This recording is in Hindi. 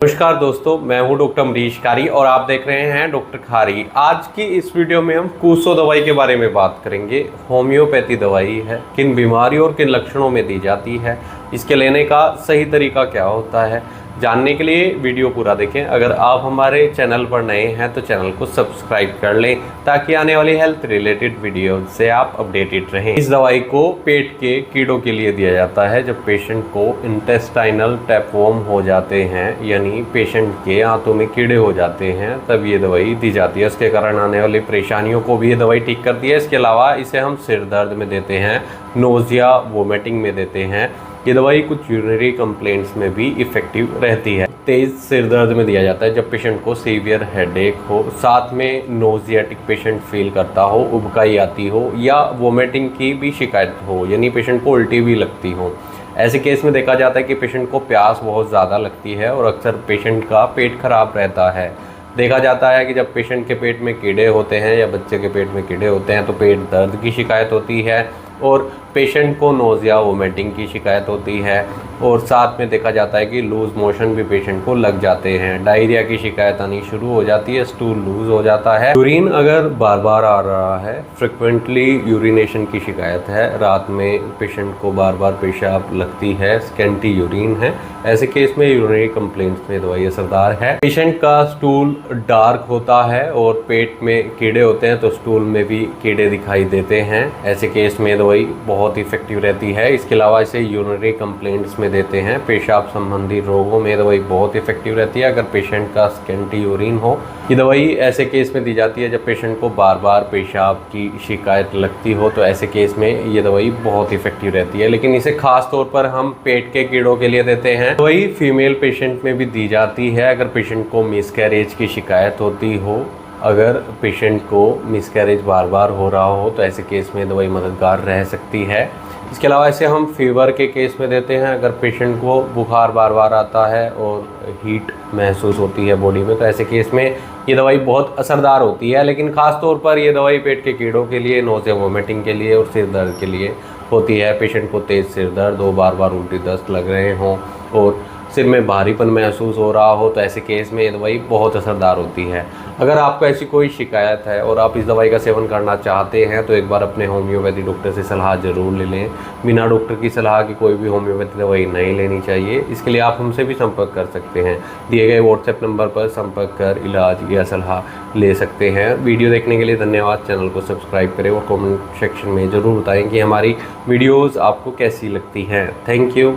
नमस्कार दोस्तों, मैं हूं डॉक्टर अमरीश कारी और आप देख रहे हैं डॉक्टर खारी। आज की इस वीडियो में हम कूसो दवाई के बारे में बात करेंगे। होम्योपैथी दवाई है, किन बीमारियों और किन लक्षणों में दी जाती है, इसके लेने का सही तरीका क्या होता है, जानने के लिए वीडियो पूरा देखें। अगर आप हमारे चैनल पर नए हैं तो चैनल को सब्सक्राइब कर लें ताकि आने वाली हेल्थ रिलेटेड वीडियो से आप अपडेटेड रहें। इस दवाई को पेट के कीड़ों के लिए दिया जाता है जब पेशेंट को इंटेस्टाइनल टैपवर्म हो जाते हैं, यानी पेशेंट के आंतों में कीड़े हो जाते हैं, तब ये दवाई दी जाती है। उसके कारण आने वाली परेशानियों को भी ये दवाई ठीक करती है। इसके अलावा इसे हम सिर दर्द में देते हैं, नोजिया वोमिटिंग में देते हैं। ये दवाई कुछ यूरिनरी कंप्लेंट्स में भी इफेक्टिव रहती है। तेज सिर दर्द में दिया जाता है जब पेशेंट को सीवियर हेडेक हो, साथ में नोजियाटिक पेशेंट फील करता हो, उबकाई आती हो या वोमिटिंग की भी शिकायत हो, यानी पेशेंट को उल्टी भी लगती हो। ऐसे केस में देखा जाता है कि पेशेंट को प्यास बहुत ज़्यादा लगती है और अक्सर पेशेंट का पेट खराब रहता है। देखा जाता है कि जब पेशेंट के पेट में कीड़े होते हैं या बच्चे के पेट में कीड़े होते हैं तो पेट दर्द की शिकायत होती है और पेशेंट को नोजिया वोमिटिंग की शिकायत होती है और साथ में देखा जाता है कि लूज़ मोशन भी पेशेंट को लग जाते हैं। डायरिया की शिकायत आनी शुरू हो जाती है, स्टूल लूज हो जाता है। यूरिन अगर बार बार आ रहा है, फ्रिक्वेंटली यूरिनेशन की शिकायत है, रात में पेशेंट को बार बार पेशाब लगती है, स्कैंटी यूरिन है, ऐसे केस में यूरिनरी कंप्लेंट्स में दवाई असरदार है। पेशेंट का स्टूल डार्क होता है और पेट में कीड़े होते हैं तो स्टूल में भी कीड़े दिखाई देते हैं, ऐसे केस में दवाई बहुत इफेक्टिव रहती है। इसके अलावा इसे यूरिनरी कंप्लेंट्स में देते हैं। पेशाब संबंधी रोगों में दवाई बहुत इफेक्टिव रहती है अगर पेशेंट का स्कैंटी यूरिन हो। ये दवाई ऐसे केस में दी जाती है जब पेशेंट को बार बार पेशाब की शिकायत लगती हो, तो ऐसे केस में ये दवाई बहुत इफेक्टिव रहती है। लेकिन इसे खास तौर पर हम पेट के कीड़ों के लिए देते हैं। दवाई फीमेल पेशेंट में भी दी जाती है अगर पेशेंट को मिसकैरेज की शिकायत होती हो। अगर पेशेंट को मिसकैरेज बार बार हो रहा हो तो ऐसे केस में दवाई मददगार रह सकती है। इसके अलावा इसे हम फीवर के केस में देते हैं अगर पेशेंट को बुखार बार बार आता है और हीट महसूस होती है बॉडी में, तो ऐसे केस में ये दवाई बहुत असरदार होती है। लेकिन ख़ास तौर पर ये दवाई पेट के कीड़ों के लिए, नोज़िया वोमिटिंग के लिए और सिर दर्द के लिए होती है। पेशेंट को तेज़ सिर दर्द हो, बार बार उल्टी दस्त लग रहे हों और सिर में भारीपन महसूस हो रहा हो, तो ऐसे केस में ये दवाई बहुत असरदार होती है। अगर आपको ऐसी कोई शिकायत है और आप इस दवाई का सेवन करना चाहते हैं तो एक बार अपने होम्योपैथी डॉक्टर से सलाह ज़रूर ले लें। बिना डॉक्टर की सलाह की कोई भी होम्योपैथी दवाई नहीं लेनी चाहिए। इसके लिए आप हमसे भी संपर्क कर सकते हैं। दिए गए व्हाट्सएप नंबर पर संपर्क कर इलाज या सलाह ले सकते हैं। वीडियो देखने के लिए धन्यवाद। चैनल को सब्सक्राइब करें और कॉमेंट सेक्शन में ज़रूर बताएँ कि हमारी वीडियोज़ आपको कैसी लगती हैं। Thank you.